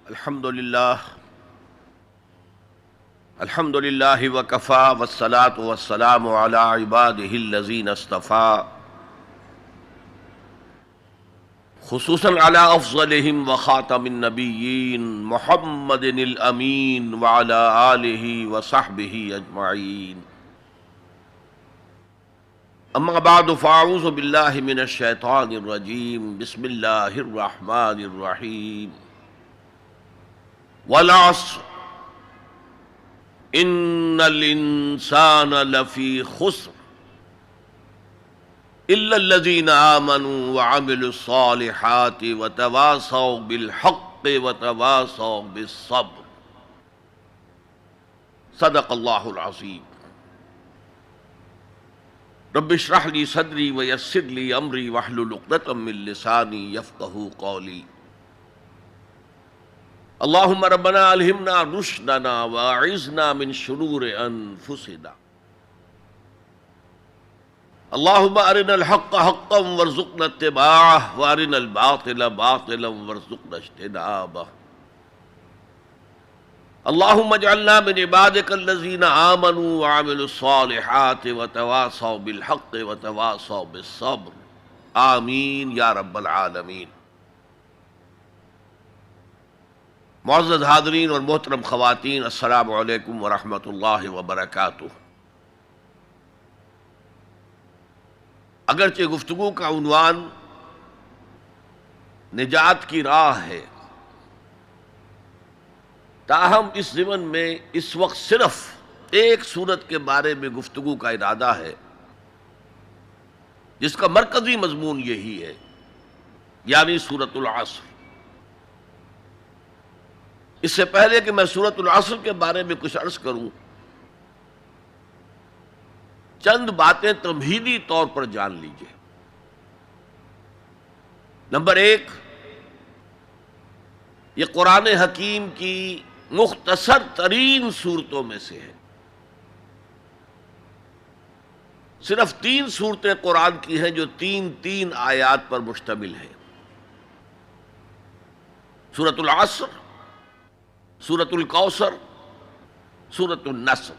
الحمد للہ وکفا والصلاة والسلام علی عبادہ الذین اصطفیٰ خصوصاً علی افضلہم وخاتم النبیین محمد الامین وعلی آلہ وصحبہ اجمعین. اما بعد فاعوذ باللہ من الشیطان الرجیم. بسم اللہ الرحمن الرحیم. والعصر ان الانسان لفی خسر الا الذین آمنوا وعملوا الصالحات وتواصوا بالحق وتواصوا بالصبر. صدق اللہ العظیم. رب اشرح لی صدری ویسر لی امری واحلل عقدۃ من لسانی یفقہوا قولی. اللہم ربنا الہمنا رشدنا واعذنا من شرور انفسنا. اللہم ارنا الحق حقا وارزقنا اتباعہ وارنا الباطل باطلا وارزقنا اجتنابہ. اللہم اجعلنا من عبادک الذین آمنوا وعملوا الصالحات وتواصوا بالحق وتواصوا بالصبر. آمین یا رب العالمین. معزز حاضرین اور محترم خواتین، السلام علیکم ورحمۃ اللہ وبرکاتہ. اگرچہ گفتگو کا عنوان نجات کی راہ ہے، تاہم اس ضمن میں اس وقت صرف ایک سورت کے بارے میں گفتگو کا ارادہ ہے جس کا مرکزی مضمون یہی ہے، یعنی سورۃ العصر. اس سے پہلے کہ میں سورۃ العصر کے بارے میں کچھ عرض کروں، چند باتیں تمہیدی طور پر جان لیجیے. نمبر ایک، یہ قرآن حکیم کی مختصر ترین صورتوں میں سے ہے. صرف 3 صورتیں قرآن کی ہیں جو 3 آیات پر مشتمل ہیں. سورۃ العصر، سورۃ الکوثر، سورۃ النصر.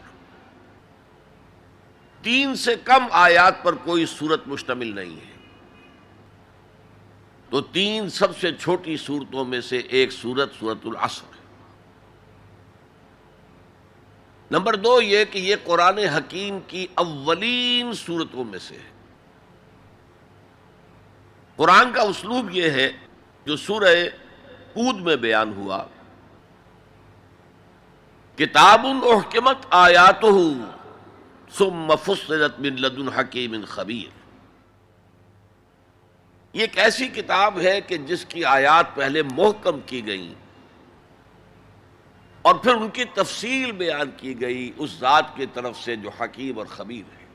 3 سے کم آیات پر کوئی سورت مشتمل نہیں ہے. تو 3 سب سے چھوٹی سورتوں میں سے ایک سورت سورۃ العصر ہے. نمبر 2 یہ کہ یہ قرآن حکیم کی اولین سورتوں میں سے ہے. قرآن کا اسلوب یہ ہے جو سورہ ہود میں بیان ہوا، کتاب احکمت آیاتہ ثم فصلت من لدن حکیم خبیر. یہ ایک ایسی کتاب ہے کہ جس کی آیات پہلے محکم کی گئیں اور پھر ان کی تفصیل بیان کی گئی اس ذات کی طرف سے جو حکیم اور خبیر ہے.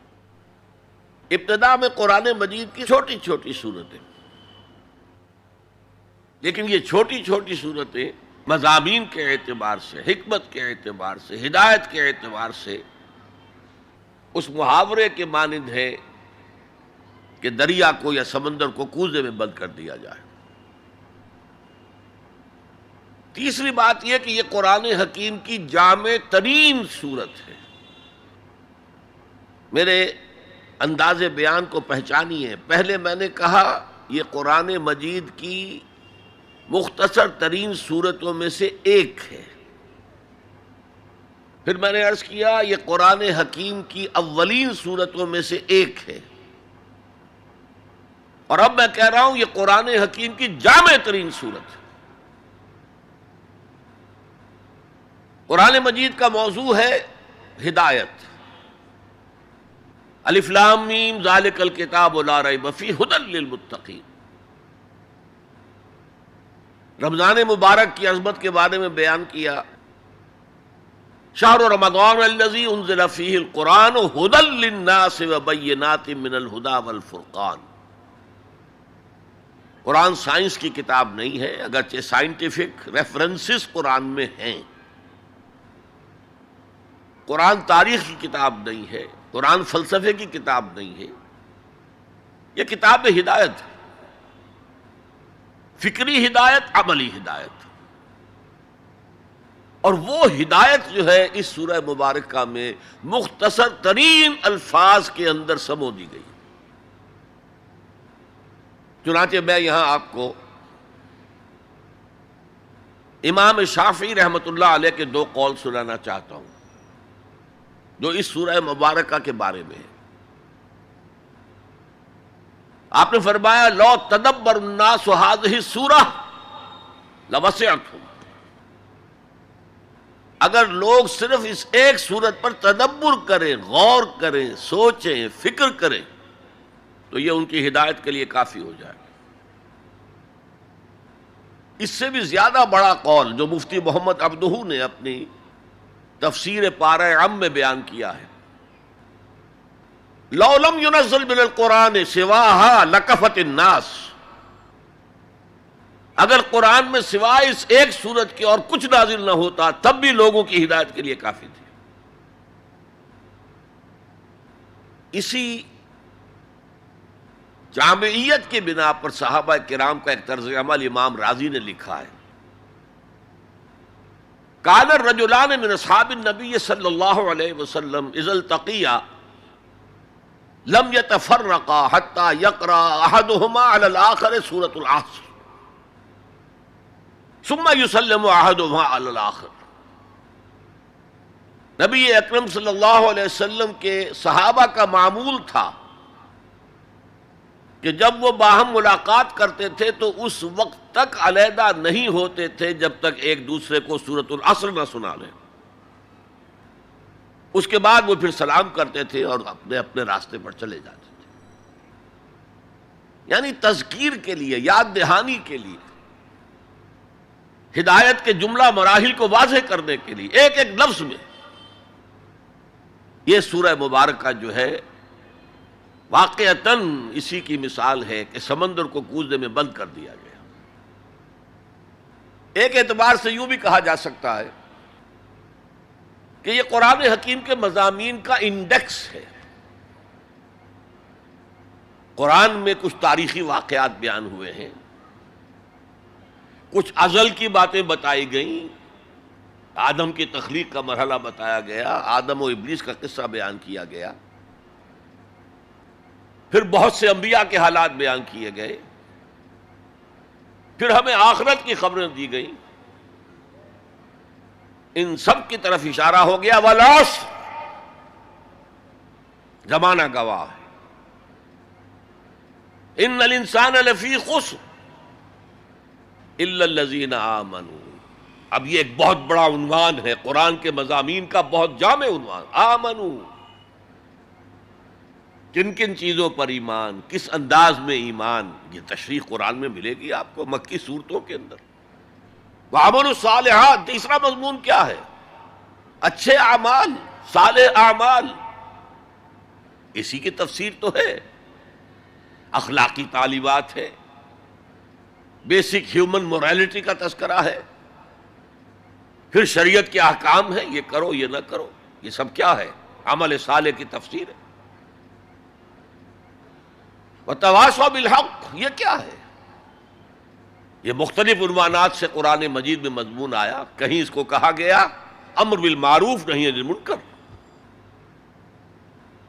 ابتدا میں قرآن مجید کی چھوٹی چھوٹی صورتیں، لیکن یہ چھوٹی چھوٹی صورتیں مضامین کے اعتبار سے، حکمت کے اعتبار سے، ہدایت کے اعتبار سے اس محاورے کے مانند ہے کہ دریا کو یا سمندر کو کوزے میں بند کر دیا جائے. تیسری بات یہ کہ یہ قرآن حکیم کی جامع ترین صورت ہے. میرے انداز بیان کو پہچانیے. پہلے میں نے کہا یہ قرآن مجید کی مختصر ترین صورتوں میں سے ایک ہے. پھر میں نے عرض کیا یہ قرآن حکیم کی اولین صورتوں میں سے ایک ہے. اور اب میں کہہ رہا ہوں یہ قرآن حکیم کی جامع ترین صورت ہے. قرآن مجید کا موضوع ہے ہدایت. الف لام میم ذالک الکتاب لا ریب فیہ ھدی للمتقین. رمضان مبارک کی عظمت کے بارے میں بیان کیا. شہر رمضان الذی انزل فیہ القرآن ھدی للناس وبینات من الھدی والفرقان. قرآن سائنس کی کتاب نہیں ہے، اگرچہ سائنٹیفک ریفرنسز قرآن میں ہیں. قرآن تاریخ کی کتاب نہیں ہے، قرآن فلسفے کی کتاب نہیں ہے. یہ کتاب ہدایت ہے، فکری ہدایت، عملی ہدایت. اور وہ ہدایت جو ہے اس سورہ مبارکہ میں مختصر ترین الفاظ کے اندر سمو دی گئی. چنانچہ میں یہاں آپ کو امام شافعی رحمۃ اللہ علیہ کے دو قول سنانا چاہتا ہوں جو اس سورہ مبارکہ کے بارے میں ہے. آپ نے فرمایا لو تدبر الناس هذه السورہ لوسعتهم، اگر لوگ صرف اس ایک سورت پر تدبر کریں، غور کریں، سوچیں، فکر کریں تو یہ ان کی ہدایت کے لیے کافی ہو جائے. اس سے بھی زیادہ بڑا قول جو مفتی محمد عبدہ نے اپنی تفسیر پارہ عم میں بیان کیا ہے، لو لم ينزل من القرآن سواها لکفت الناس، اگر قرآن میں سوائے اس ایک سورت کے اور کچھ نازل نہ ہوتا تب بھی لوگوں کی ہدایت کے لیے کافی تھی. اسی جامعیت کی بنا پر صحابہ کرام کا ایک طرز عمل امام راضی نے لکھا ہے. کان الرجلان من اصحاب النبی صلی اللہ علیہ وسلم اذا التقیا لم يتفرقا حتى يقرأ احدهما على الاخر سورة العصر ثم يسلم احدهما على الاخر. نبی اکرم صلی اللہ علیہ وسلم کے صحابہ کا معمول تھا کہ جب وہ باہم ملاقات کرتے تھے تو اس وقت تک علیحدہ نہیں ہوتے تھے جب تک ایک دوسرے کو سورۃ العصر نہ سنا لیں. اس کے بعد وہ پھر سلام کرتے تھے اور اپنے اپنے راستے پر چلے جاتے تھے. یعنی تذکیر کے لیے، یاد دہانی کے لیے، ہدایت کے جملہ مراحل کو واضح کرنے کے لیے ایک ایک لفظ میں یہ سورہ مبارکہ جو ہے واقعتاً اسی کی مثال ہے کہ سمندر کو کوزے میں بند کر دیا گیا. ایک اعتبار سے یوں بھی کہا جا سکتا ہے کہ یہ قرآن حکیم کے مضامین کا انڈیکس ہے. قرآن میں کچھ تاریخی واقعات بیان ہوئے ہیں، کچھ ازل کی باتیں بتائی گئیں، آدم کی تخلیق کا مرحلہ بتایا گیا، آدم و ابلیس کا قصہ بیان کیا گیا، پھر بہت سے انبیاء کے حالات بیان کیے گئے، پھر ہمیں آخرت کی خبریں دی گئیں. ان سب کی طرف اشارہ ہو گیا والعصر، زمانہ گواہ ہے. ان الانسان لفی خسر الا الذین آمنوا. اب یہ ایک بہت بڑا عنوان ہے قرآن کے مضامین کا، بہت جامع عنوان. آمنوا، کن کن چیزوں پر ایمان، کس انداز میں ایمان، یہ تشریح قرآن میں ملے گی آپ کو مکی صورتوں کے اندر. وعملوا الصالحات، تیسرا مضمون کیا ہے؟ اچھے اعمال، صالح اعمال. اسی کی تفسیر تو ہے، اخلاقی تعلیمات ہے، بیسک ہیومن مورالٹی کا تذکرہ ہے، پھر شریعت کے احکام ہیں، یہ کرو یہ نہ کرو. یہ سب کیا ہے؟ عمل صالح کی تفسیر ہے. وتواصوا بالحق، یہ کیا ہے؟ یہ مختلف عنوانات سے قرآن مجید میں مضمون آیا. کہیں اس کو کہا گیا امر بالمعروف نہی عن المنکر،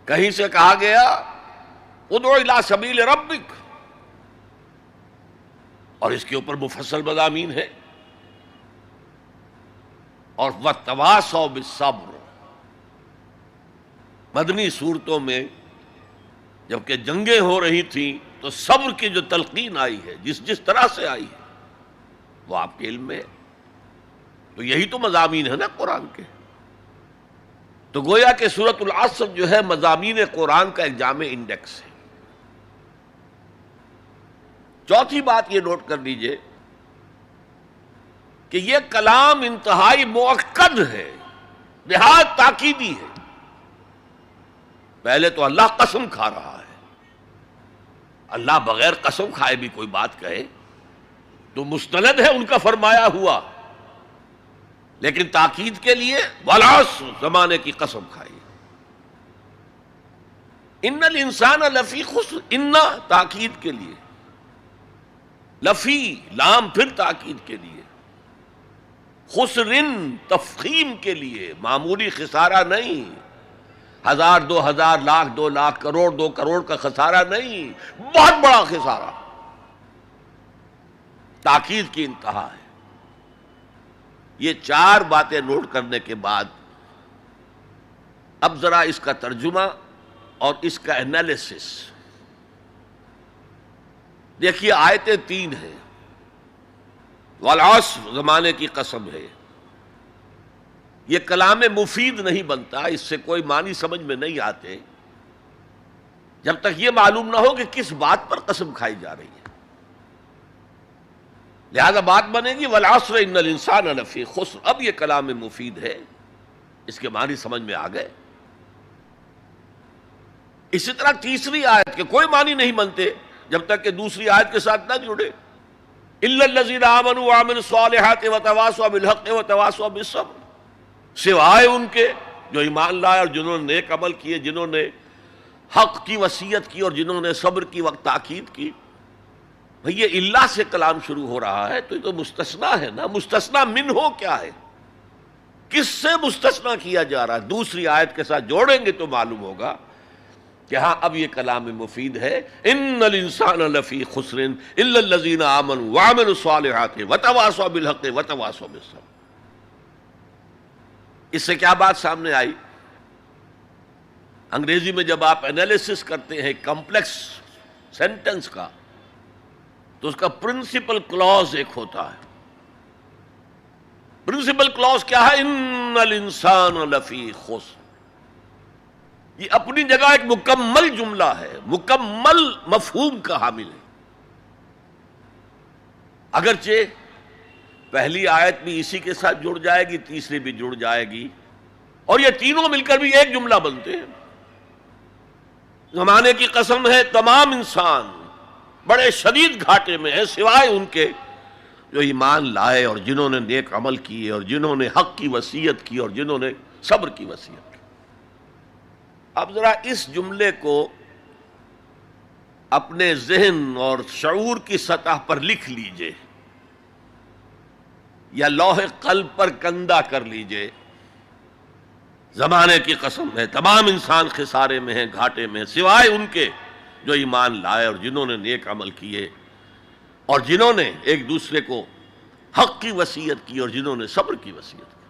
کہیں سے کہا گیا ادعو الی سبیل ربک، اور اس کے اوپر مفصل مضامین ہے. اور وتواصوا بالصبر، مدنی صورتوں میں جبکہ جنگیں ہو رہی تھیں تو صبر کی جو تلقین آئی ہے، جس طرح سے آئی ہے وہ آپ کے علم میں ہے. تو یہی تو مضامین ہے نا قرآن کے. تو گویا کہ سورۃ العصر جو ہے مضامین قرآن کا ایک جامع انڈیکس ہے. چوتھی بات یہ نوٹ کر لیجئے کہ یہ کلام انتہائی مؤکد ہے، نہایت تاکیدی ہے. پہلے تو اللہ قسم کھا رہا ہے. اللہ بغیر قسم کھائے بھی کوئی بات کہے تو مستند ہے ان کا فرمایا ہوا، لیکن تاکید کے لیے والعصر، زمانے کی قسم کھائی. ان الانسان لفی خسر، ان تاکید کے لیے، لفی لام پھر تاکید کے لیے. خسرن تفخیم کے لیے، معمولی خسارہ نہیں، 1000 2000 لاکھ 2 لاکھ کروڑ 2 کروڑ کا خسارہ نہیں، بہت بڑا خسارہ، تاکید کی انتہا ہے۔ یہ 4 باتیں نوٹ کرنے کے بعد اب ذرا اس کا ترجمہ اور اس کا انالیسس دیکھیے۔ آیتیں 3 ہیں، والعصر زمانے کی قسم ہے، یہ کلام مفید نہیں بنتا، اس سے کوئی معنی سمجھ میں نہیں آتے جب تک یہ معلوم نہ ہو کہ کس بات پر قسم کھائی جا رہی ہے۔ لہذا بات بنے گی والعصر ان الانسان لفی خسر، اب یہ کلام مفید ہے، اس کے معنی سمجھ میں آ گئے۔ اسی طرح تیسری آیت کے کوئی معنی نہیں بنتے جب تک کہ دوسری آیت کے ساتھ نہ جڑے، الا الذین آمنوا وعملوا الصالحات وتواصوا بالحق وتواصوا بالصبر، سوائے ان کے جو ایمان لائے اور جنہوں نے نیک عمل کیے، جنہوں نے حق کی وصیت کی اور جنہوں نے صبر کی وقت تاکید کی۔ بھئی یہ اللہ سے کلام شروع ہو رہا ہے تو یہ تو مستثنا ہے نا، مستثنا من ہو کیا ہے، کس سے مستثنا کیا جا رہا ہے، دوسری آیت کے ساتھ جوڑیں گے تو معلوم ہوگا کہ ہاں اب یہ کلام مفید ہے۔ ان الانسان لفی خسر الا الذین آمنوا وعملوا الصالحات وتواصوا بالحق وتواصوا بالصبر۔ اس سے کیا بات سامنے آئی؟ انگریزی میں جب آپ انالیسس کرتے ہیں کمپلیکس سینٹنس کا تو اس کا پرنسپل کلوز ایک ہوتا ہے۔ پرنسپل کلوز کیا ہے؟ ان الانسان لفی خسر، یہ اپنی جگہ ایک مکمل جملہ ہے، مکمل مفہوم کا حامل ہے۔ اگرچہ پہلی آیت بھی اسی کے ساتھ جڑ جائے گی، تیسری بھی جڑ جائے گی، اور یہ تینوں مل کر بھی ایک جملہ بنتے ہیں۔ زمانے کی قسم ہے، تمام انسان بڑے شدید گھاٹے میں ہیں سوائے ان کے جو ایمان لائے اور جنہوں نے نیک عمل کیے اور جنہوں نے حق کی وصیت کی اور جنہوں نے صبر کی وصیت کی۔ اب ذرا اس جملے کو اپنے ذہن اور شعور کی سطح پر لکھ لیجئے یا لوح قلب پر کندہ کر لیجئے۔ زمانے کی قسم ہے، تمام انسان خسارے میں ہیں، گھاٹے میں ہیں، سوائے ان کے جو ایمان لائے اور جنہوں نے نیک عمل کیے اور جنہوں نے ایک دوسرے کو حق کی وصیت کی اور جنہوں نے صبر کی وصیت کی۔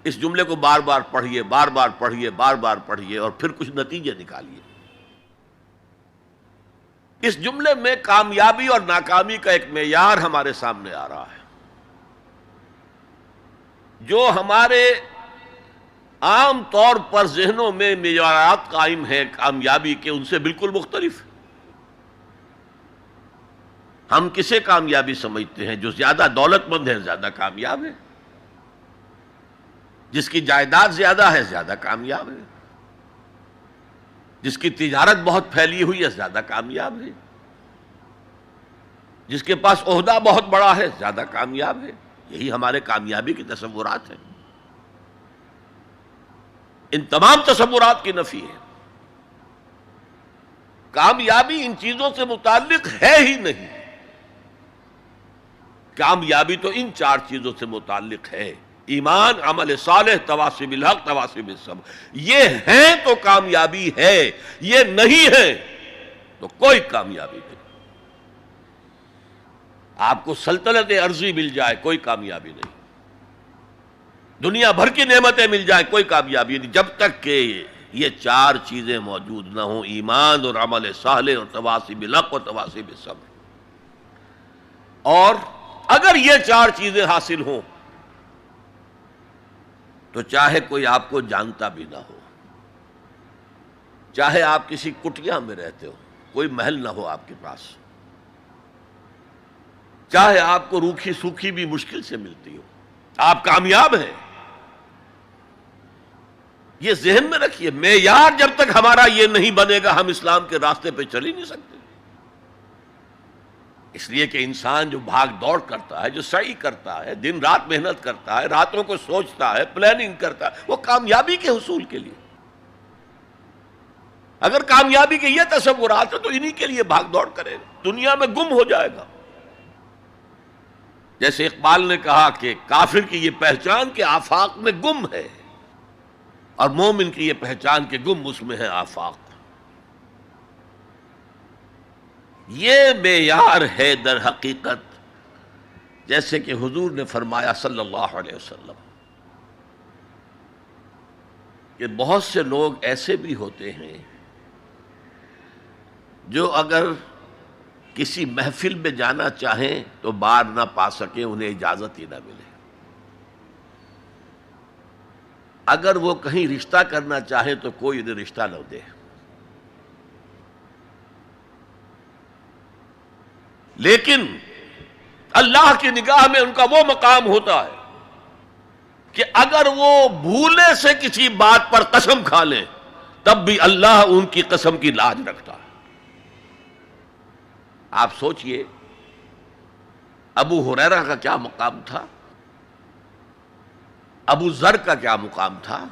اس جملے کو بار بار پڑھیے، بار بار پڑھیے، بار بار پڑھیے اور پھر کچھ نتیجے نکالیے۔ اس جملے میں کامیابی اور ناکامی کا ایک معیار ہمارے سامنے آ رہا ہے، جو ہمارے عام طور پر ذہنوں میں معیارات قائم ہیں کامیابی کے، ان سے بالکل مختلف ہے۔ ہم کسے کامیابی سمجھتے ہیں؟ جو زیادہ دولت مند ہے زیادہ کامیاب ہے، جس کی جائیداد زیادہ ہے زیادہ کامیاب ہے، جس کی تجارت بہت پھیلی ہوئی ہے زیادہ کامیاب ہے، جس کے پاس عہدہ بہت بڑا ہے زیادہ کامیاب ہے۔ یہی ہمارے کامیابی کے تصورات ہیں۔ ان تمام تصورات کی نفی ہے۔ کامیابی ان چیزوں سے متعلق ہے ہی نہیں۔ کامیابی تو ان 4 چیزوں سے متعلق ہے: ایمان، عمل صالح، تواصی بالحق، تواصی بالصبر۔ یہ ہیں تو کامیابی ہے، یہ نہیں ہے تو کوئی کامیابی نہیں۔ آپ کو سلطنت عرضی مل جائے کوئی کامیابی نہیں، دنیا بھر کی نعمتیں مل جائیں کوئی کامیابی نہیں، جب تک کہ یہ 4 چیزیں موجود نہ ہوں: ایمان اور عمل صالح اور تواصی بالحق اور تواصی بالصبر۔ اور اگر یہ 4 چیزیں حاصل ہوں تو چاہے کوئی آپ کو جانتا بھی نہ ہو، چاہے آپ کسی کٹیا میں رہتے ہو، کوئی محل نہ ہو آپ کے پاس، چاہے آپ کو روکھی سوکھی بھی مشکل سے ملتی ہو، آپ کامیاب ہیں۔ یہ ذہن میں رکھیے، معیار جب تک ہمارا یہ نہیں بنے گا ہم اسلام کے راستے پہ چل ہی نہیں سکتے۔ اس لیے کہ انسان جو بھاگ دوڑ کرتا ہے، جو سعی کرتا ہے، دن رات محنت کرتا ہے، راتوں کو سوچتا ہے، پلاننگ کرتا ہے، وہ کامیابی کے حصول کے لیے۔ اگر کامیابی کے یہ تصورات ہیں تو انہی کے لیے بھاگ دوڑ کرے گا، دنیا میں گم ہو جائے گا۔ جیسے اقبال نے کہا کہ کافر کی یہ پہچان کہ آفاق میں گم ہے، اور مومن کی یہ پہچان کہ گم اس میں ہے آفاق. یہ معیار ہے در حقیقت، جیسے کہ حضور نے فرمایا صلی اللہ علیہ وسلم کہ بہت سے لوگ ایسے بھی ہوتے ہیں جو اگر کسی محفل میں جانا چاہیں تو بار نہ پا سکیں، انہیں اجازت ہی نہ ملے. اگر وہ کہیں رشتہ کرنا چاہیں تو کوئی انہیں رشتہ نہ دے. لیکن اللہ کی نگاہ میں ان کا وہ مقام ہوتا ہے کہ اگر وہ بھولے سے کسی بات پر قسم کھا لیں تب بھی اللہ ان کی قسم کی لاج رکھتا ہے. آپ سوچئے ابو ہریرہ کا کیا مقام تھا، ابو ذر کا کیا مقام تھا.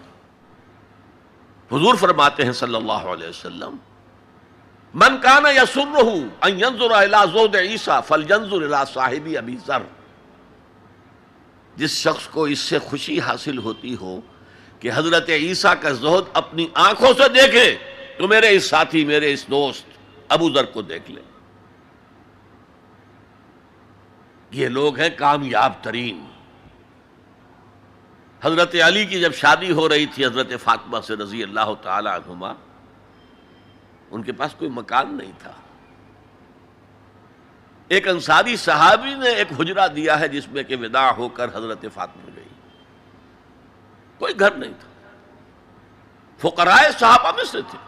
حضور فرماتے ہیں صلی اللہ علیہ وسلم من کان یسرہ ان ینظر الی زہد عیسیٰ فلینظر الی صاحب ابی ذر. جس شخص کو اس سے خوشی حاصل ہوتی ہو کہ حضرت عیسیٰ کا زہد اپنی آنکھوں سے دیکھے تو میرے اس ساتھی، میرے اس دوست ابو ذر کو دیکھ لے. یہ لوگ ہیں کامیاب ترین. حضرت علی کی جب شادی ہو رہی تھی حضرت فاطمہ سے رضی اللہ تعالی عنہما، ان کے پاس کوئی مکان نہیں تھا. ایک انصاری صحابی نے ایک حجرہ دیا ہے جس میں کہ وداع ہو کر حضرت فاطمہ گئی. کوئی گھر نہیں تھا، فقراء صحابہ میں سے تھے،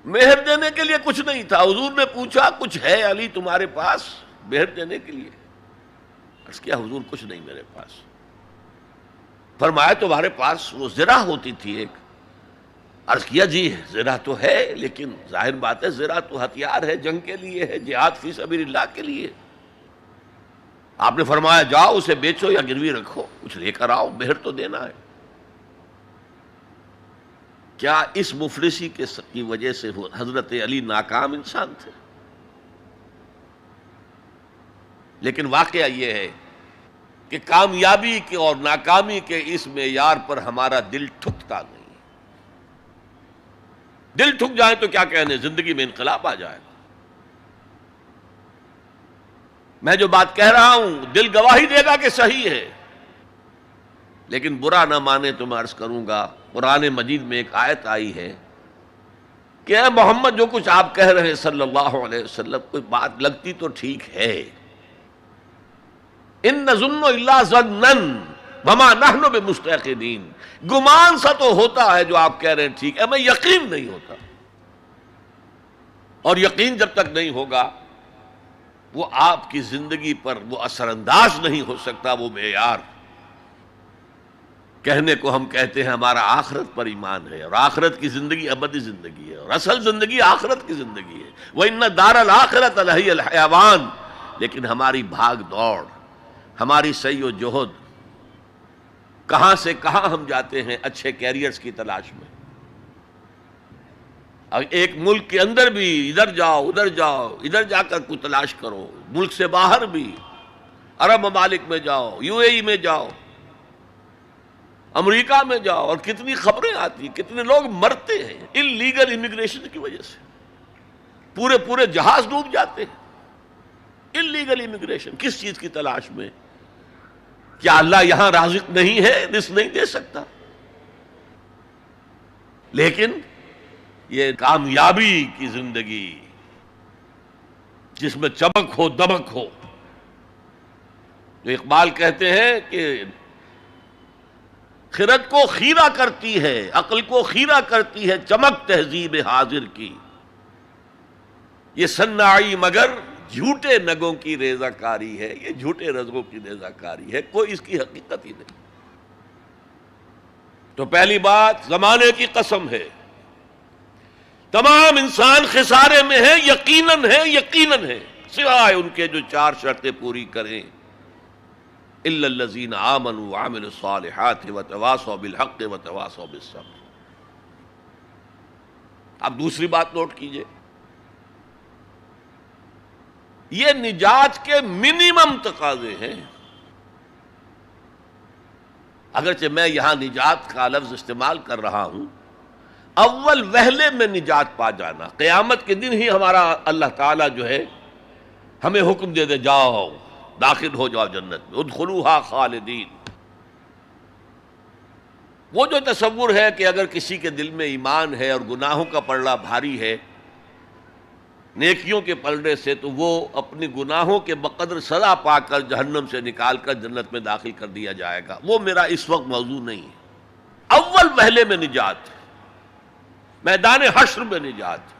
مہر دینے کے لیے کچھ نہیں تھا. حضور نے پوچھا کچھ ہے علی تمہارے پاس مہر دینے کے لیے؟ عرض کیا حضور کچھ نہیں میرے پاس. فرمایا تمہارے پاس وہ زرہ ہوتی تھی ایک؟ عرض کیا جی زرہ تو ہے، لیکن ظاہر بات ہے زرہ تو ہتھیار ہے، جنگ کے لیے ہے، جہاد فی سبیل اللہ کے لیے. آپ نے فرمایا جاؤ اسے بیچو یا گروی رکھو، کچھ لے کر آؤ، مہر تو دینا ہے. کیا اس مفلسی کی وجہ سے حضرت علی ناکام انسان تھے؟ لیکن واقعہ یہ ہے کہ کامیابی کے اور ناکامی کے اس معیار پر ہمارا دل ٹھکتا نہیں. دل ٹھک جائے تو کیا کہنے، زندگی میں انقلاب آ جائے گا. میں جو بات کہہ رہا ہوں دل گواہی دے گا کہ صحیح ہے، لیکن برا نہ مانے تو میں عرض کروں گا قرآن مجید میں ایک آیت آئی ہے کہ اے محمد جو کچھ آپ کہہ رہے ہیں صلی اللہ علیہ وسلم کوئی بات لگتی تو ٹھیک ہے. ان نظن الا ظنا وما نحن بمستيقنين. گمان سا تو ہوتا ہے جو آپ کہہ رہے ہیں ٹھیک ہے، ہمیں یقین نہیں ہوتا. اور یقین جب تک نہیں ہوگا وہ آپ کی زندگی پر وہ اثر انداز نہیں ہو سکتا. وہ معیار کہنے کو ہم کہتے ہیں ہمارا آخرت پر ایمان ہے، اور آخرت کی زندگی ابدی زندگی ہے، اور اصل زندگی آخرت کی زندگی ہے. وَإِنَّ دَارَ الْآخِرَةَ لَهِيَ الْحَيَوَانُ. لیکن ہماری بھاگ دوڑ، ہماری سعی و جہد، کہاں سے کہاں ہم جاتے ہیں اچھے کیریئرز کی تلاش میں. اب ایک ملک کے اندر بھی ادھر جاؤ ادھر جاؤ، ادھر جا کر کوئی تلاش کرو، ملک سے باہر بھی عرب ممالک میں جاؤ، یو اے ای میں جاؤ، امریکہ میں جاؤ، اور کتنی خبریں آتی ہیں، کتنے لوگ مرتے ہیں انلیگل امیگریشن کی وجہ سے. پورے جہاز ڈوب جاتے ہیں. انلیگل امیگریشن کس چیز کی تلاش میں؟ کیا اللہ یہاں رازق نہیں ہے، رزق نہیں دے سکتا؟ لیکن یہ کامیابی کی زندگی جس میں چمک ہو دمک ہو، جو اقبال کہتے ہیں کہ خرد کو خیرہ کرتی ہے، عقل کو خیرہ کرتی ہے چمک تہذیب حاضر کی. یہ صناعی مگر جھوٹے نگوں کی ریزہ کاری ہے، یہ جھوٹے رزقوں کی ریزہ کاری ہے، کوئی اس کی حقیقت ہی نہیں. تو پہلی بات زمانے کی قسم ہے، تمام انسان خسارے میں ہے، یقیناً ہے سوائے ان کے جو 4 شرطیں پوری کریں. الا الذین آمنوا وعملوا الصالحات وتواصوا بالحق وتواصوا بالصبر. اب دوسری بات نوٹ کیجئے، یہ نجات کے منیمم تقاضے ہیں. اگرچہ میں یہاں نجات کا لفظ استعمال کر رہا ہوں، اول وہلے میں نجات پا جانا، قیامت کے دن ہی ہمارا اللہ تعالیٰ جو ہے ہمیں حکم دے جاؤ داخل ہو جاؤ جنت میں، ادخلوها خالدین. وہ جو تصور ہے کہ اگر کسی کے دل میں ایمان ہے اور گناہوں کا پلڑا بھاری ہے نیکیوں کے پلڑے سے، تو وہ اپنی گناہوں کے بقدر سزا پا کر جہنم سے نکال کر جنت میں داخل کر دیا جائے گا. وہ میرا اس وقت موضوع نہیں ہے. اول وہلے میں نجات، میدان حشر میں نجات،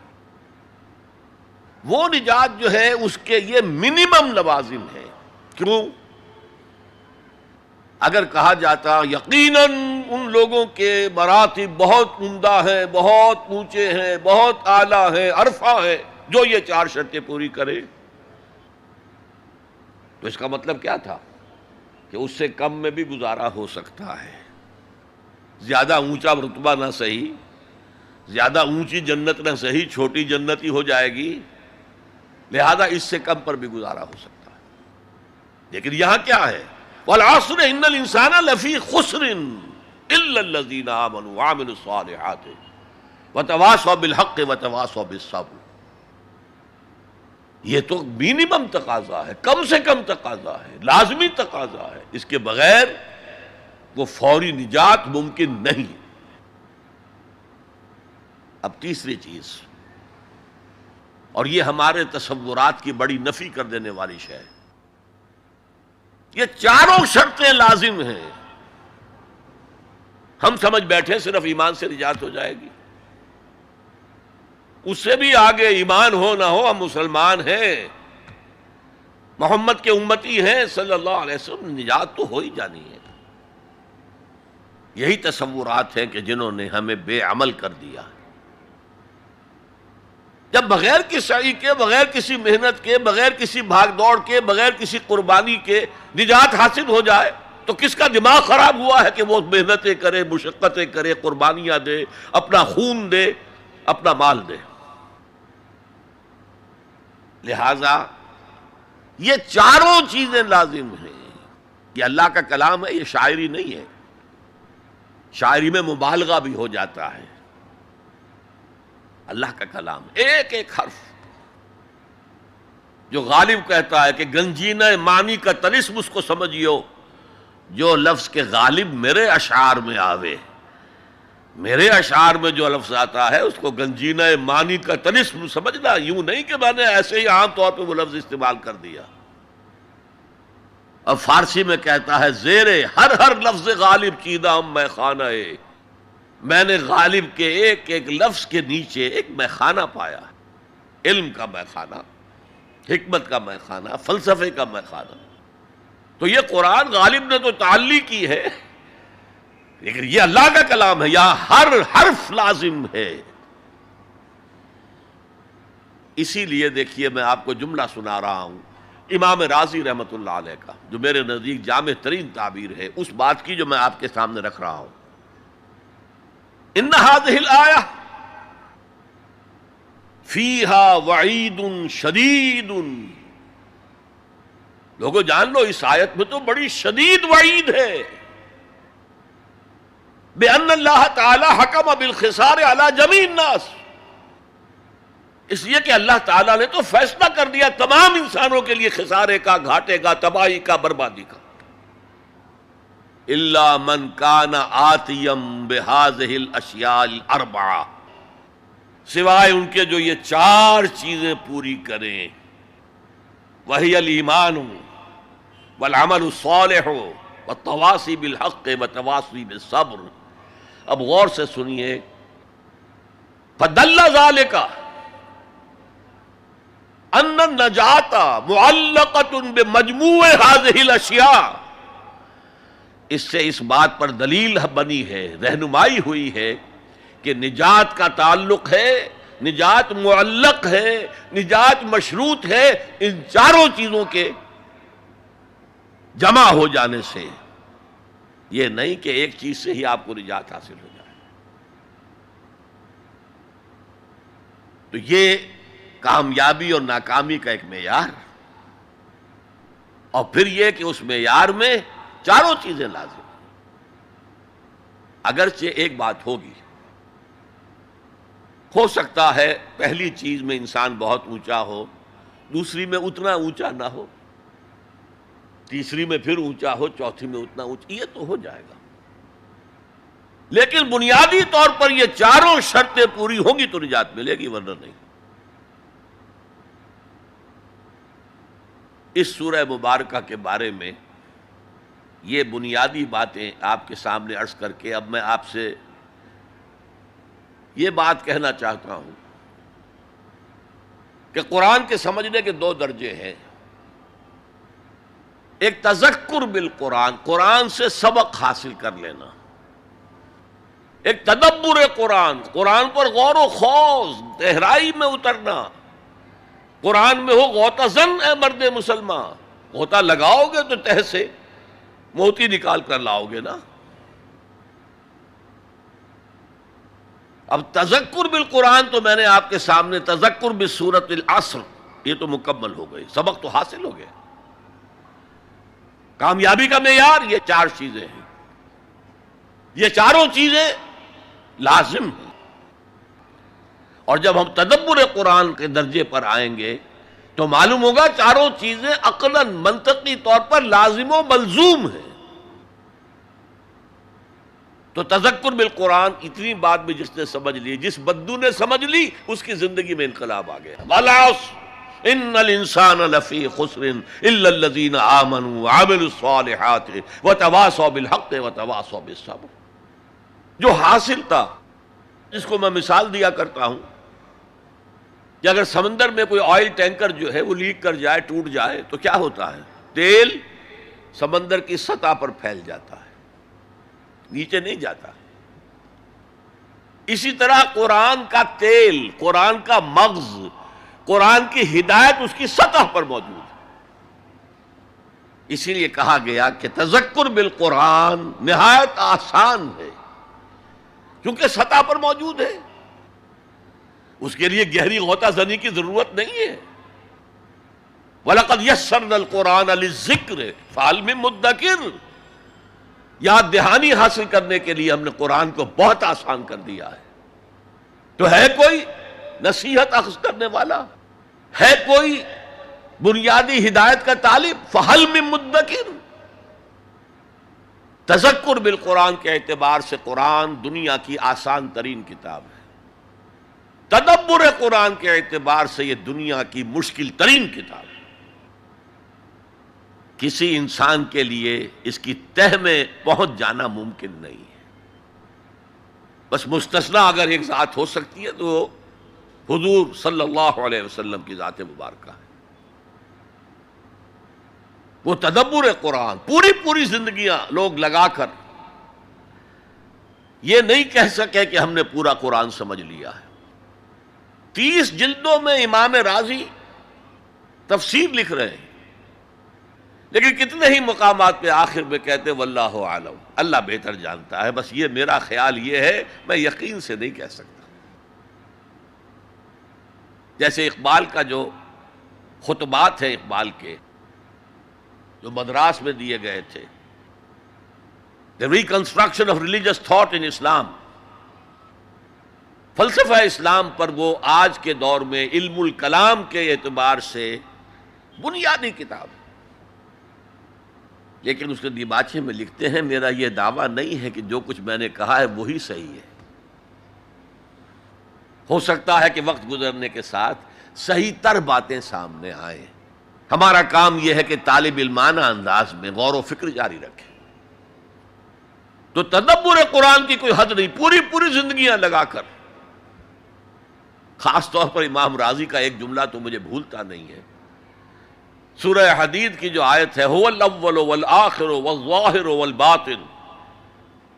وہ نجات جو ہے اس کے یہ منیمم لوازم ہے. کیوں؟ اگر کہا جاتا یقیناً ان لوگوں کے مراتب بہت عمدہ ہیں، بہت اونچے ہیں، بہت اعلیٰ ہیں، عرفہ ہیں، جو یہ 4 شرطیں پوری کرے، تو اس کا مطلب کیا تھا کہ اس سے کم میں بھی گزارا ہو سکتا ہے. زیادہ اونچا رتبہ نہ صحیح، زیادہ اونچی جنت نہ صحیح، چھوٹی جنت ہی ہو جائے گی، لہذا اس سے کم پر بھی گزارا ہو سکتا ہے. لیکن یہاں کیا ہے؟ والعصر ان الانسان لفی خسر الا الذین آمنوا وعملوا الصالحات وتواصوا بالحق وتواصوا بالصبر. یہ تو منیمم تقاضا ہے، کم سے کم تقاضا ہے، لازمی تقاضا ہے. اس کے بغیر وہ فوری نجات ممکن نہیں. اب تیسری چیز، اور یہ ہمارے تصورات کی بڑی نفی کر دینے والی شے ہے، یہ 4 شرطیں لازم ہیں. ہم سمجھ بیٹھے صرف ایمان سے نجات ہو جائے گی. اس سے بھی آگے ایمان ہو نہ ہو، ہم مسلمان ہیں، محمد کے امتی ہیں صلی اللہ علیہ وسلم، نجات تو ہو ہی جانی ہے. یہی تصورات ہیں کہ جنہوں نے ہمیں بے عمل کر دیا. جب بغیر کسی سعی کے، بغیر کسی محنت کے، بغیر کسی بھاگ دوڑ کے، بغیر کسی قربانی کے نجات حاصل ہو جائے، تو کس کا دماغ خراب ہوا ہے کہ وہ محنتیں کرے، مشقتیں کرے، قربانیاں دے، اپنا خون دے، اپنا مال دے. لہذا یہ 4 چیزیں لازم ہیں. یہ اللہ کا کلام ہے، یہ شاعری نہیں ہے. شاعری میں مبالغہ بھی ہو جاتا ہے. اللہ کا کلام ایک ایک حرف، جو غالب کہتا ہے کہ گنجینہ معنی کا طلسم اس کو سمجھیو، جو لفظ کے غالب میرے اشعار میں آوے. میرے اشعار میں جو لفظ آتا ہے اس کو گنجینہ معنی کا طلسم سمجھنا، یوں نہیں کہ میں نے ایسے ہی عام طور پہ وہ لفظ استعمال کر دیا. اور فارسی میں کہتا ہے زیر ہر لفظ غالب چیدہ ہم میں خانہ ہے. میں نے غالب کے ایک ایک لفظ کے نیچے ایک میخانہ پایا، علم کا میخانہ، حکمت کا میخانہ، فلسفے کا میخانہ. تو یہ قرآن غالب نے تو تعلی کی ہے، لیکن یہ اللہ کا کلام ہے، یہاں ہر حرف لازم ہے. اسی لیے دیکھیے میں آپ کو جملہ سنا رہا ہوں امام رازی رحمۃ اللہ علیہ کا، جو میرے نزدیک جامع ترین تعبیر ہے اس بات کی جو میں آپ کے سامنے رکھ رہا ہوں. ان هذه الآیہ فیہا وعید شدید. لوگوں جان لو اس آیت میں تو بڑی شدید وعید ہے. بأن اللہ تعالی حکم بالخسار علی جمیع الناس، اس لیے کہ اللہ تعالیٰ نے تو فیصلہ کر دیا تمام انسانوں کے لیے خسارے کا، گھاٹے کا، تباہی کا، بربادی کا. الا من کان آتیا بہذہ الاشیاء الاربعہ، سوائے ان کے جو یہ 4 چیزیں پوری کریں. وہی الایمان والعمل الصالح والتواصی بالحق والتواصی بالصبر. اب غور سے سنیے، فدل ذلک ان النجات معلقۃ بمجموع هذه الاشیاء. اس سے اس بات پر دلیل بنی ہے، رہنمائی ہوئی ہے کہ نجات کا تعلق ہے، نجات معلق ہے، نجات مشروط ہے ان 4 چیزوں کے جمع ہو جانے سے. یہ نہیں کہ ایک چیز سے ہی آپ کو نجات حاصل ہو جائے. تو یہ کامیابی اور ناکامی کا ایک معیار. اور پھر یہ کہ اس معیار میں چاروں چیزیں لازم. اگرچہ ایک بات ہوگی، ہو سکتا ہے پہلی چیز میں انسان بہت اونچا ہو، دوسری میں اتنا اونچا نہ ہو، تیسری میں پھر اونچا ہو، چوتھی میں اتنا اونچا، یہ تو ہو جائے گا. لیکن بنیادی طور پر یہ چاروں شرطیں پوری ہوں گی تو نجات ملے گی، ورنہ نہیں. اس سورہ مبارکہ کے بارے میں یہ بنیادی باتیں آپ کے سامنے عرض کر کے اب میں آپ سے یہ بات کہنا چاہتا ہوں کہ قرآن کے سمجھنے کے دو درجے ہیں. ایک تذکر بالقرآن، قرآن سے سبق حاصل کر لینا. ایک تدبر قرآن، قرآن پر غور و خوض، گہرائی میں اترنا. قرآن میں ہو غوطہ زن اے مرد مسلمان، غوطہ لگاؤ گے تو تہ سے موتی نکال کر لاؤ گے نا. اب تذکر بالقرآن تو میں نے آپ کے سامنے تذکر بسورۃ العصر، یہ تو مکمل ہو گئی، سبق تو حاصل ہو گیا. کامیابی کا معیار یہ چار چیزیں ہیں، یہ چاروں چیزیں لازم ہیں. اور جب ہم تدبر قرآن کے درجے پر آئیں گے تو معلوم ہوگا چاروں چیزیں عقلاً منطقی طور پر لازم و ملزوم ہیں. تو تذکر بالقرآن اتنی بات بھی جس نے سمجھ لی، جس بدو نے سمجھ لی، اس کی زندگی میں انقلاب آ گیا. وَالْعَصْرِ إِنَّ الْإِنسَانَ لَفِي خُسْرٍ إِلَّا الَّذِينَ آمَنُوا وَعَمِلُوا الصَّالِحَاتِ وَتَوَاصَوْا بِالْحَقِّ وَتَوَاصَوْا بِالصَّبْرِ. جو حاصل تھا، جس کو میں مثال دیا کرتا ہوں کہ اگر سمندر میں کوئی آئل ٹینکر جو ہے وہ لیک کر جائے، ٹوٹ جائے تو کیا ہوتا ہے؟ تیل سمندر کی سطح پر پھیل جاتا ہے، نیچے نہیں جاتا. اسی طرح قرآن کا تیل، قرآن کا مغز، قرآن کی ہدایت اس کی سطح پر موجود ہے. اسی لیے کہا گیا کہ تذکر بالقرآن نہایت آسان ہے، کیونکہ سطح پر موجود ہے. اس کے لیے گہری غوطہ زنی کی ضرورت نہیں ہے. وَلَقَدْ يَسَّرْنَا الْقُرْآنَ لِلذِّكْرِ فَهَلْ مِن مُدَّكِرٍ. یاد دہانی حاصل کرنے کے لیے ہم نے قرآن کو بہت آسان کر دیا ہے. تو ہے کوئی نصیحت اخذ کرنے والا، ہے کوئی بنیادی ہدایت کا طالب؟ فَهَلْ مِن مُدَّكِرٍ. تذکر بالقرآن کے اعتبار سے قرآن دنیا کی آسان ترین کتاب ہے. تدبر قرآن کے اعتبار سے یہ دنیا کی مشکل ترین کتاب ہے. کسی انسان کے لیے اس کی تہ میں پہنچ جانا ممکن نہیں ہے. بس مستثنا اگر ایک ذات ہو سکتی ہے تو حضور صلی اللہ علیہ وسلم کی ذات مبارکہ ہے. وہ تدبر قرآن پوری زندگیاں لوگ لگا کر یہ نہیں کہہ سکے کہ ہم نے پورا قرآن سمجھ لیا ہے. 30 جلدوں میں امام رازی تفسیر لکھ رہے ہیں، لیکن کتنے ہی مقامات پہ آخر میں کہتے واللہ عالم، اللہ بہتر جانتا ہے. بس یہ میرا خیال یہ ہے، میں یقین سے نہیں کہہ سکتا. جیسے اقبال کا جو خطبات ہیں، اقبال کے جو مدراس میں دیے گئے تھے، The reconstruction of religious thought in Islam، فلسفہ اسلام پر وہ آج کے دور میں علم الکلام کے اعتبار سے بنیادی کتاب ہے. لیکن اس کے دیباچے میں لکھتے ہیں میرا یہ دعویٰ نہیں ہے کہ جو کچھ میں نے کہا ہے وہی صحیح ہے. ہو سکتا ہے کہ وقت گزرنے کے ساتھ صحیح تر باتیں سامنے آئیں. ہمارا کام یہ ہے کہ طالب علمانہ انداز میں غور و فکر جاری رکھیں. تو تدبر قرآن کی کوئی حد نہیں، پوری زندگیاں لگا کر. خاص طور پر امام راضی کا ایک جملہ تو مجھے بھولتا نہیں ہے. سورہ حدید کی جو آیت ہے هو الاول والآخر والظاہر والباطن،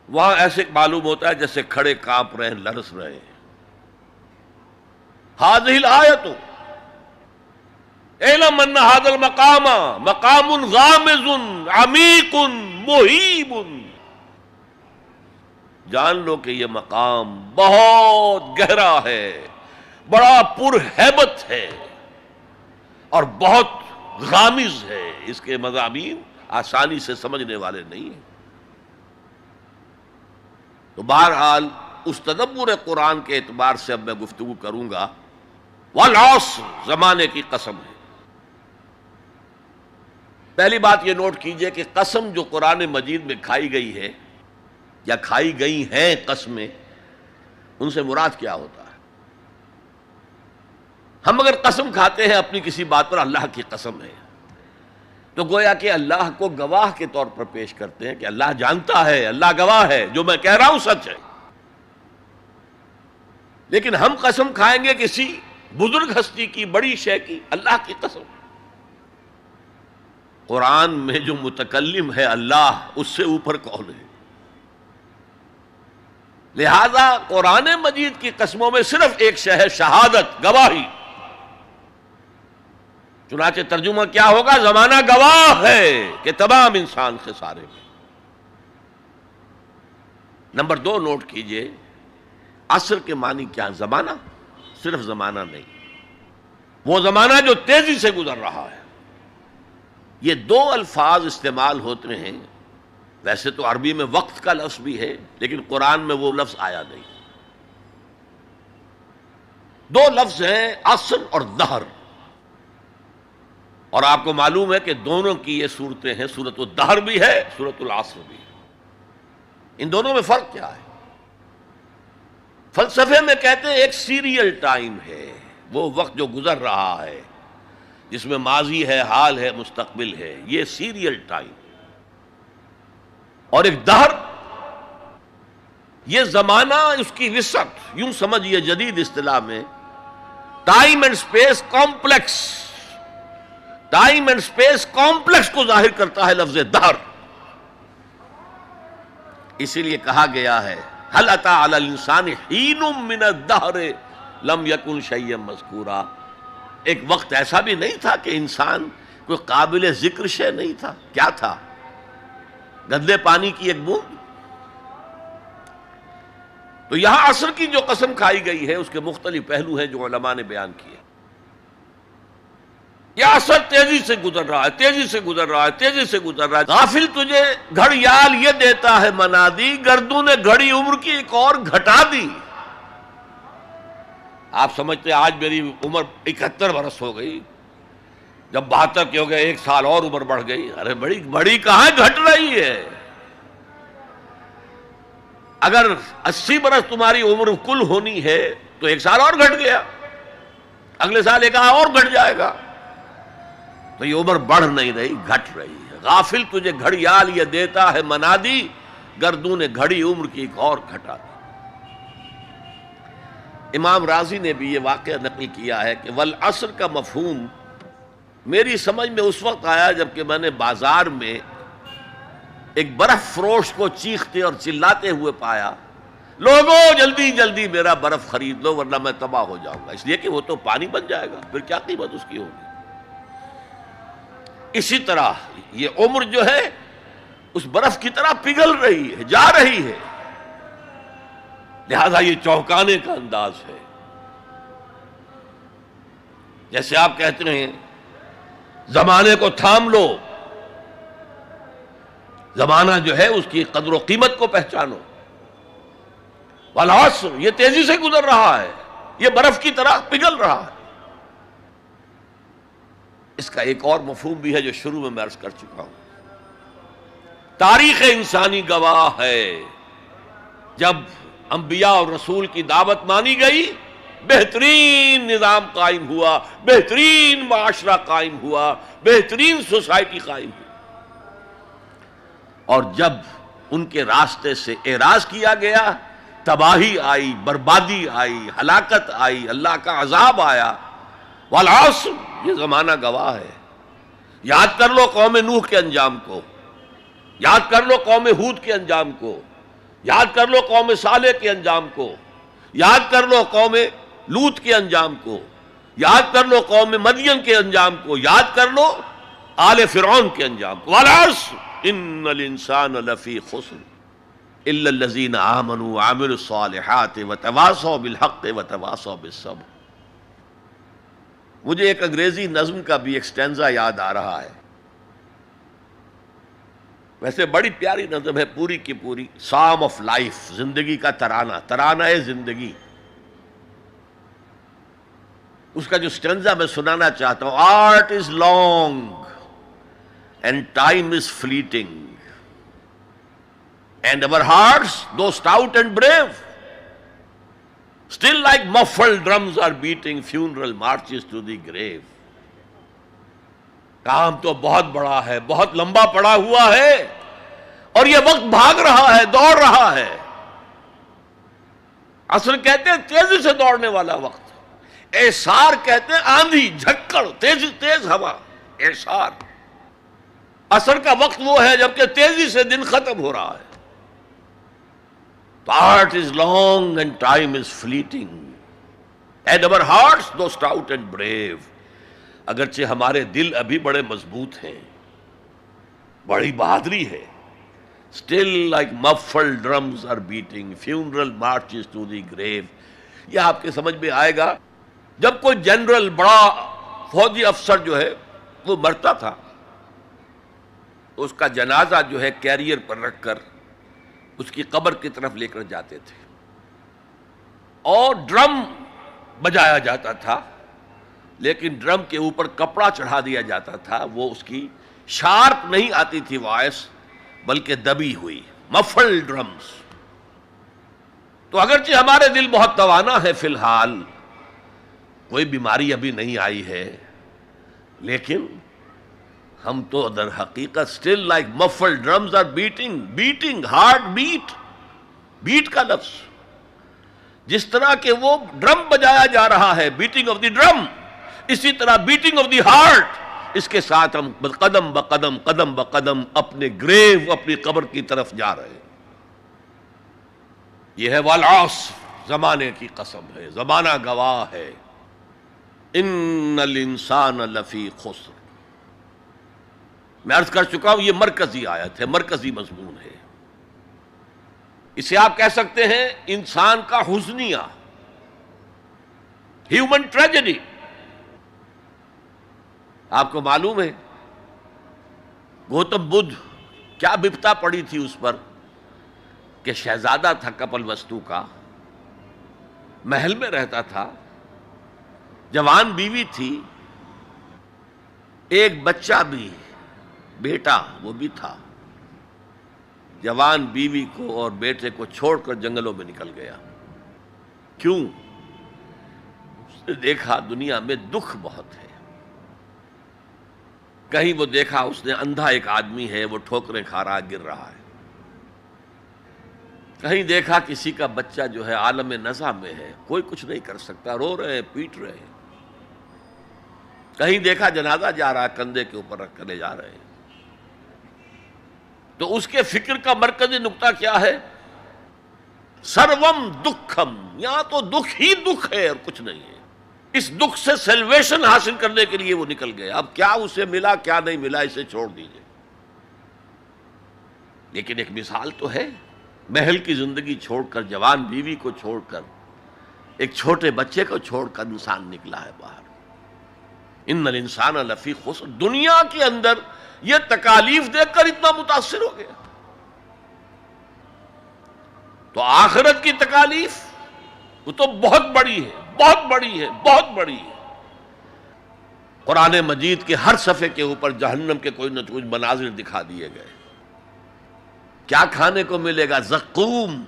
وہاں ایسے معلوم ہوتا ہے جیسے کھڑے کانپ رہے ہیں، لرز رہے ہیں. هذه الآیت اعلم ان هذا المقام مقام غامض عمیق مہیب. جان لو کہ یہ مقام بہت گہرا ہے، بڑا پرہیبت ہے اور بہت غامض ہے، اس کے مضامین آسانی سے سمجھنے والے نہیں ہیں۔ تو بہرحال اس تدبر قرآن کے اعتبار سے اب میں گفتگو کروں گا۔ والعصر، زمانے کی قسم ہے۔ پہلی بات یہ نوٹ کیجئے کہ قسم جو قرآن مجید میں کھائی گئی ہے یا کھائی گئی ہیں قسمیں، ان سے مراد کیا ہوتا ہے؟ ہم اگر قسم کھاتے ہیں اپنی کسی بات پر، اللہ کی قسم ہے، تو گویا کہ اللہ کو گواہ کے طور پر پیش کرتے ہیں کہ اللہ جانتا ہے، اللہ گواہ ہے، جو میں کہہ رہا ہوں سچ ہے۔ لیکن ہم قسم کھائیں گے کسی بزرگ ہستی کی، بڑی شے کی، اللہ کی قسم۔ قرآن میں جو متکلم ہے اللہ، اس سے اوپر کون ہے؟ لہذا قرآن مجید کی قسموں میں صرف ایک شے ہے، شہادت، گواہی۔ چنانچہ ترجمہ کیا ہوگا؟ زمانہ گواہ ہے کہ تمام انسان سے سارے میں۔ نمبر 2 نوٹ کیجئے، عصر کے معنی کیا؟ زمانہ، صرف زمانہ نہیں، وہ زمانہ جو تیزی سے گزر رہا ہے۔ یہ 2 الفاظ استعمال ہوتے ہیں، ویسے تو عربی میں وقت کا لفظ بھی ہے، لیکن قرآن میں وہ لفظ آیا نہیں۔ 2 لفظ ہیں، عصر اور دہر، اور آپ کو معلوم ہے کہ دونوں کی یہ صورتیں ہیں، سورۃ الدہر بھی ہے، سورۃ العصر بھی ہے۔ ان دونوں میں فرق کیا ہے؟ فلسفے میں کہتے ہیں ایک سیریل ٹائم ہے، وہ وقت جو گزر رہا ہے، جس میں ماضی ہے، حال ہے، مستقبل ہے، یہ سیریل ٹائم۔ اور ایک دہر، یہ زمانہ، اس کی وسعت، یوں سمجھیے جدید اصطلاح میں time and space complex, time and space complex کو ظاہر کرتا ہے لفظ دہر۔ اسی لیے کہا گیا ہے هل اتى على الانسان حين من الدهر لم يكن شيئا مذكورا، ایک وقت ایسا بھی نہیں تھا کہ انسان کوئی قابل ذکر شے نہیں تھا۔ کیا تھا؟ گندے پانی کی ایک بوند۔ تو یہاں عصر کی جو قسم کھائی گئی ہے، اس کے مختلف پہلو ہیں جو علماء نے بیان کیے۔ یہ عصر تیزی سے گزر رہا ہے، تیزی سے گزر رہا ہے، تیزی سے گزر رہا ہے۔ غافل تجھے گھڑیال یہ دیتا ہے منادی، گردوں نے گھڑی عمر کی ایک اور گھٹا دی۔ آپ سمجھتے ہیں آج میری عمر 71 برس ہو گئی، جب 72 کے ہو گئے 1 سال اور عمر بڑھ گئی۔ ارے بڑی کہاں گھٹ رہی ہے؟ اگر 80 برس تمہاری عمر کل ہونی ہے تو 1 سال اور گھٹ گیا، اگلے سال 1 اور گھٹ جائے گا۔ تو یہ عمر بڑھ نہیں رہی، گھٹ رہی ہے۔ غافل تجھے گھڑیال یہ دیتا ہے منادی، گردوں نے گھڑی عمر کی ایک اور گھٹا دی۔ امام راضی نے بھی یہ واقعہ نقل کیا ہے کہ والعصر کا مفہوم میری سمجھ میں اس وقت آیا جب کہ میں نے بازار میں ایک برف فروش کو چیختے اور چلاتے ہوئے پایا، لوگوں جلدی جلدی میرا برف خرید لو ورنہ میں تباہ ہو جاؤں گا، اس لیے کہ وہ تو پانی بن جائے گا، پھر کیا قیمت اس کی ہوگی۔ اسی طرح یہ عمر جو ہے اس برف کی طرح پگھل رہی ہے، جا رہی ہے، لہذا یہ چونکانے کا انداز ہے۔ جیسے آپ کہتے ہیں زمانے کو تھام لو، زمانہ جو ہے اس کی قدر و قیمت کو پہچانو۔ والعصر، یہ تیزی سے گزر رہا ہے، یہ برف کی طرح پگھل رہا ہے۔ اس کا ایک اور مفہوم بھی ہے جو شروع میں عرض کر چکا ہوں۔ تاریخ انسانی گواہ ہے، جب انبیاء اور رسول کی دعوت مانی گئی، بہترین نظام قائم ہوا، بہترین معاشرہ قائم ہوا، بہترین سوسائٹی قائم ہوئی۔ اور جب ان کے راستے سے اعراض کیا گیا، تباہی آئی، بربادی آئی، ہلاکت آئی، اللہ کا عذاب آیا۔ والعصر، یہ زمانہ گواہ ہے۔ یاد کر لو قوم نوح کے انجام کو، یاد کر لو قوم ہود کے انجام کو، یاد کر لو قوم صالح کے انجام کو، یاد کر لو قوم لوط کے انجام کو، یاد کر لو قوم مدین کے انجام کو، یاد کر لو آل فرعون کے انجام کو۔ والعصر ان الانسان لفی خسر الا الذین آمنوا وعملوا الصالحات وتواصوا بالحق وتواصوا بالصبر۔ مجھے ایک انگریزی نظم کا بھی ایک سٹینزا یاد آ رہا ہے، ویسے بڑی پیاری نظم ہے پوری کی پوری، سام آف لائف، زندگی کا ترانہ، ترانہ زندگی۔ اس کا جو سٹینزا میں سنانا چاہتا ہوں، art is long and time is fleeting and our hearts, though stout and brave, still like muffled drums are beating funeral marches to the grave۔ کام تو بہت بڑا ہے، بہت لمبا پڑا ہوا ہے، اور یہ وقت بھاگ رہا ہے، دوڑ رہا ہے۔ عصر کہتے ہیں تیزی سے دوڑنے والا وقت، اعصار کہتے ہیں آندھی، جھکڑ، تیز ہوا، اعصار۔ عصر کا وقت وہ ہے جبکہ تیزی سے دن ختم ہو رہا ہے۔ Art is long and time is fleeting, and our hearts, though stout and brave، اگرچہ ہمارے دل ابھی بڑے مضبوط ہیں، بڑی بہادری ہے، still like muffled drums are beating funeral marches to the grave۔ یہ آپ کے سمجھ میں آئے گا جب کوئی جنرل، بڑا فوجی افسر جو ہے وہ مرتا تھا، اس کا جنازہ جو ہے کیریئر پر رکھ کر اس کی قبر کی طرف لے کر جاتے تھے، اور ڈرم بجایا جاتا تھا، لیکن ڈرم کے اوپر کپڑا چڑھا دیا جاتا تھا، وہ اس کی شارپ نہیں آتی تھی وائس، بلکہ دبی ہوئی، مفل ڈرمز۔ تو اگرچہ ہمارے دل بہت توانا ہے، فی الحال کوئی بیماری ابھی نہیں آئی ہے، لیکن ہم تو در حقیقت still like muffled drums are beating heart beat کا لفظ، جس طرح کہ وہ ڈرم بجایا جا رہا ہے، بیٹنگ آف دی ڈرم، اسی طرح بیٹنگ آف دی ہارٹ، اس کے ساتھ ہم قدم بقدم اپنے گریو، اپنی قبر کی طرف جا رہے ہیں۔ یہ ہے والعصر، زمانے کی قسم ہے، زمانہ گواہ ہے، ان الانسان لفی خسر۔ میں عرض کر چکا ہوں یہ مرکزی آیت ہے، مرکزی مضمون ہے، اسے آپ کہہ سکتے ہیں انسان کا حزنیہ، ہیومن ٹریجڈی۔ آپ کو معلوم ہے گوتم بدھ کیا بپتا پڑی تھی اس پر کہ شہزادہ تھا کپل وستو کا، محل میں رہتا تھا، جوان بیوی تھی، ایک بچہ بھی، بیٹا وہ بھی تھا، جوان بیوی کو اور بیٹے کو چھوڑ کر جنگلوں میں نکل گیا۔ کیوں؟ اس نے دیکھا دنیا میں دکھ بہت ہے۔ کہیں وہ دیکھا اس نے اندھا ایک آدمی ہے، وہ ٹھوکریں کھا رہا، گر رہا ہے۔ کہیں دیکھا کسی کا بچہ جو ہے عالم نزع میں ہے، کوئی کچھ نہیں کر سکتا، رو رہے ہیں، پیٹ رہے ہیں۔ کہیں دیکھا جنازہ جا رہا، کندھے کے اوپر رکھ کر لے جا رہے ہیں۔ تو اس کے فکر کا مرکزی نقطہ کیا ہے؟ سروم دکھم، یہاں تو دکھ ہی دکھ ہے اور کچھ نہیں ہے۔ اس دکھ سے سیلویشن حاصل کرنے کے لیے وہ نکل گیا۔ اب کیا اسے ملا کیا نہیں ملا اسے چھوڑ دیجئے، لیکن ایک مثال تو ہے، محل کی زندگی چھوڑ کر، جوان بیوی کو چھوڑ کر، ایک چھوٹے بچے کو چھوڑ کر انسان نکلا ہے باہر۔ ان الانسان لفی خسر، دنیا کے اندر یہ تکالیف دیکھ کر اتنا متاثر ہو گیا، تو آخرت کی تکالیف وہ تو بہت بڑی ہے، بہت بڑی ہے، بہت بڑی ہے۔ قرآن مجید کے ہر صفحے کے اوپر جہنم کے کوئی نہ کوئی مناظر دکھا دیے گئے۔ کیا کھانے کو ملے گا؟ زقوم،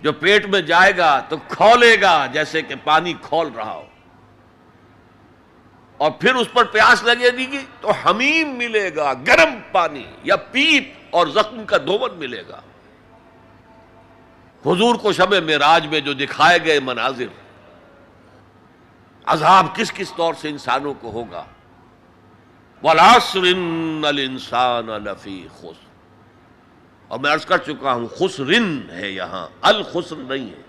جو پیٹ میں جائے گا تو کھولے گا جیسے کہ پانی کھول رہا ہو، اور پھر اس پر پیاس لگے گی تو حمیم ملے گا، گرم پانی یا پیپ، اور زخم کا دھون ملے گا۔ حضور کو شب معراج میں جو دکھائے گئے مناظر، عذاب کس کس طور سے انسانوں کو ہوگا۔ وَالْعَصْرِ إِنَّ الْإِنسَانَ لَفِي خُسْرٍ، اور میں عرض کر چکا ہوں خسرن ہے یہاں، الخسر نہیں ہے۔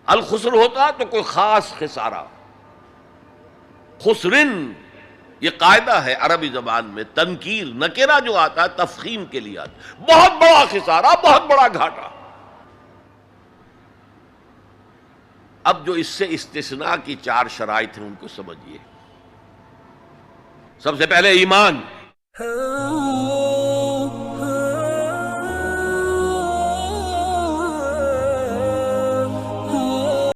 الخسر ہوتا تو کوئی خاص خسارہ، خسرن یہ قاعدہ ہے عربی زبان میں، تنکیر نکرہ جو آتا ہے تفخیم کے لیے آتا ہے، بہت بڑا خسارہ، بہت بڑا گھاٹا۔ اب جو اس سے استثناء کی 4 شرائط ہیں ان کو سمجھیے. سب سے پہلے ایمان.